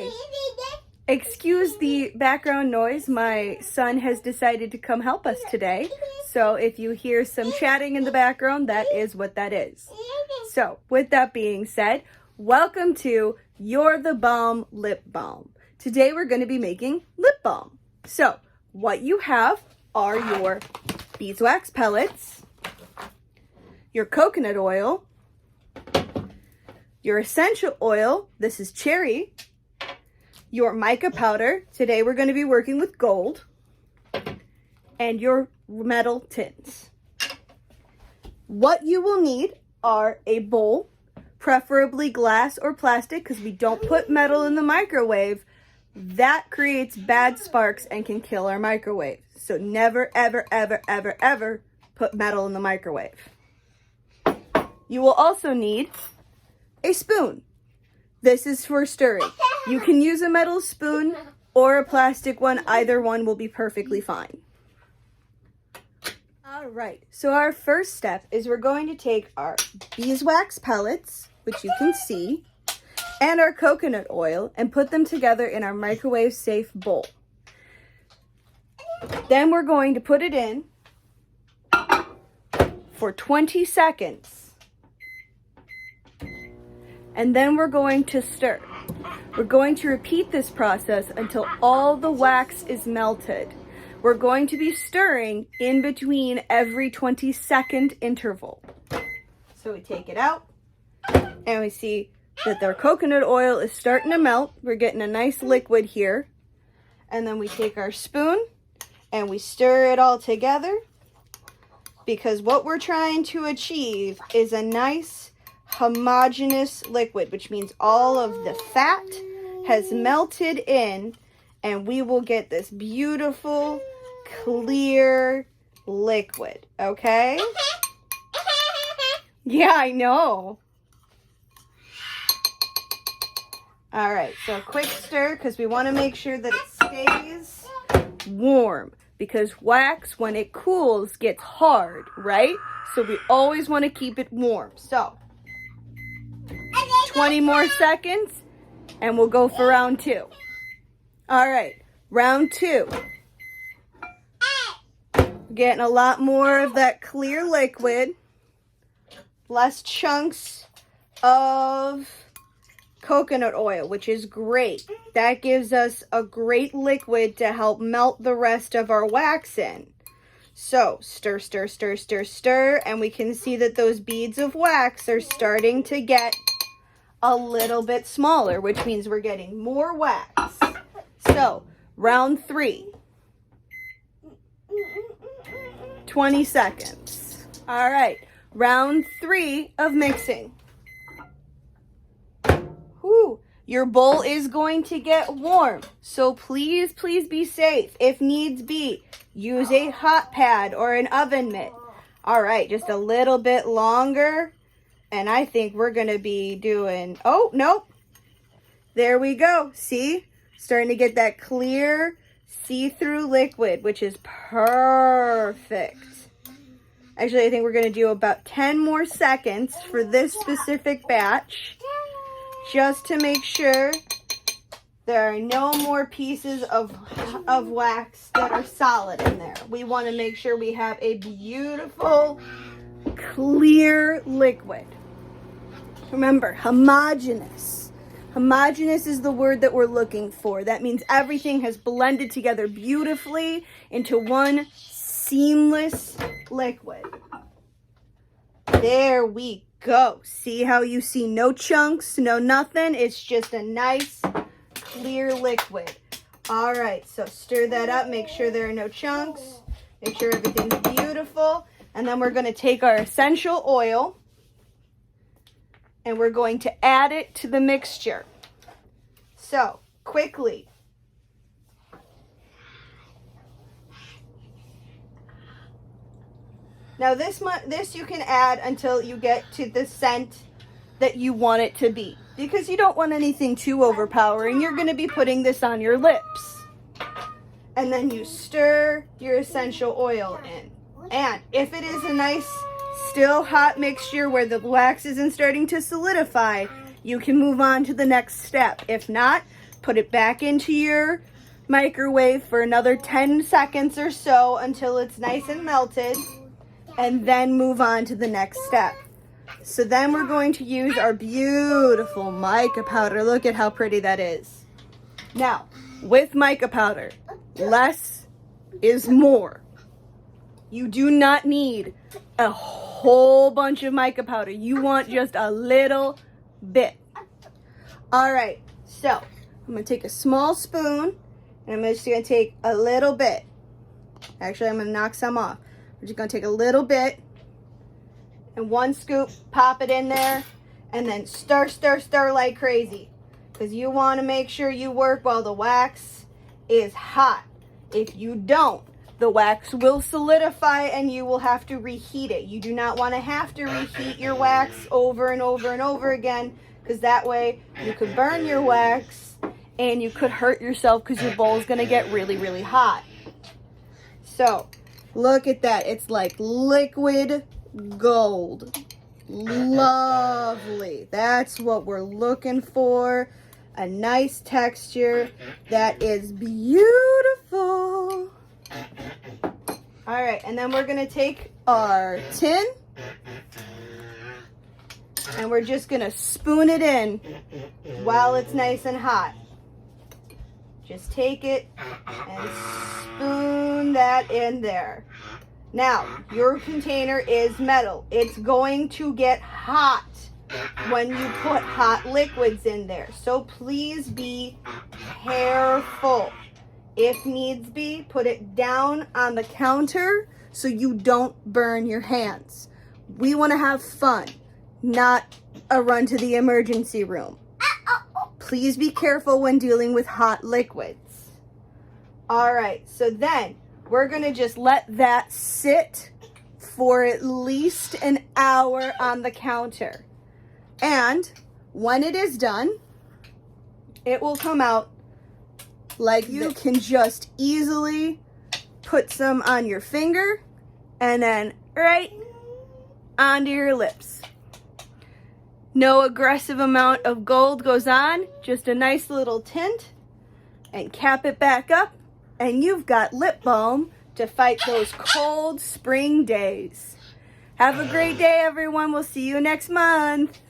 Hi. Excuse the background noise. My son has decided to come help us today. So if you hear some chatting in the background, that is what that is. So with that being said, welcome to You're the Balm Lip Balm. Today we're going to be making lip balm. So what you have are your beeswax pellets, your coconut oil, your essential oil, this is cherry, your mica powder, today we're going to be working with gold, and your metal tins. What you will need are a bowl, preferably glass or plastic, because we don't put metal in the microwave. That creates bad sparks and can kill our microwave. So never, ever, ever, ever, ever put metal in the microwave. You will also need a spoon. This is for stirring. You can use a metal spoon or a plastic one. Either one will be perfectly fine. All right, so our first step is we're going to take our beeswax pellets, which you can see, and our coconut oil and put them together in our microwave safe bowl. Then we're going to put it in for 20 seconds. And then we're going to stir. We're going to repeat this process until all the wax is melted. We're going to be stirring in between every 20-second interval. So we take it out and we see that our coconut oil is starting to melt. We're getting a nice liquid here. And then we take our spoon and we stir it all together, because what we're trying to achieve is a nice homogeneous liquid, which means all of the fat has melted in and we will get this beautiful clear liquid. Okay? Yeah, I know. All right, so a quick stir, because we want to make sure that it stays warm, because wax, when it cools, gets hard, right? So we always want to keep it warm. So 20 more seconds and we'll go for round 2. All right, round 2. Getting a lot more of that clear liquid, less chunks of coconut oil, which is great. That gives us a great liquid to help melt the rest of our wax in. So stir, stir, stir, stir, stir, and we can see that those beads of wax are starting to get a little bit smaller, which means we're getting more wax. So round 3. 20 seconds. All right, round 3 of mixing. Whew. Your bowl is going to get warm, so please, please be safe. If needs be, use a hot pad or an oven mitt. All right, just a little bit longer, and I think we're going to be doing, oh, nope. There we go. See? Starting to get that clear, see-through liquid, which is perfect. Actually, I think we're going to do about 10 more seconds for this specific batch, just to make sure there are no more pieces of wax that are solid in there. We want to make sure we have a beautiful, clear liquid. Remember, homogeneous. Homogeneous is the word that we're looking for. That means everything has blended together beautifully into one seamless liquid. There we go. See how you see no chunks, no nothing? It's just a nice, clear liquid. All right, so stir that up. Make sure there are no chunks. Make sure everything's beautiful. And then we're going to take our essential oil and we're going to add it to the mixture. So, quickly. Now this you can add until you get to the scent that you want it to be, because you don't want anything too overpowering. You're going to be putting this on your lips. And then you stir your essential oil in. And if it is a nice, still hot mixture where the wax isn't starting to solidify, you can move on to the next step. If not, put it back into your microwave for another 10 seconds or so until it's nice and melted, and then move on to the next step. So then we're going to use our beautiful mica powder. Look at how pretty that is. Now, with mica powder, less is more. You do not need a whole bunch of mica powder. You want just a little bit. All right, so I'm gonna take a small spoon and I'm just gonna take a little bit. Actually, I'm gonna knock some off. We're just gonna take a little bit and 1 scoop, pop it in there, and then stir, stir, stir like crazy. Because you wanna make sure you work while the wax is hot. If you don't, the wax will solidify and you will have to reheat it. You do not wanna have to reheat your wax over and over and over again, because that way you could burn your wax and you could hurt yourself because your bowl is going to get really, really hot. So, look at that. It's like liquid gold. Lovely. That's what we're looking for. A nice texture that is beautiful. All right, and then we're going to take our tin and we're just gonna spoon it in while it's nice and hot. Just take it and spoon that in there. Now, your container is metal. It's going to get hot when you put hot liquids in there. So please be careful. If needs be, put it down on the counter so you don't burn your hands. We wanna have fun, not a run to the emergency room. Please be careful when dealing with hot liquids. All right, so then we're gonna just let that sit for at least an hour on the counter. And when it is done, it will come out like you can just easily put some on your finger and then right onto your lips. No aggressive amount of gold goes on, just a nice little tint, and cap it back up, and you've got lip balm to fight those cold spring days. Have a great day, everyone. We'll see you next month.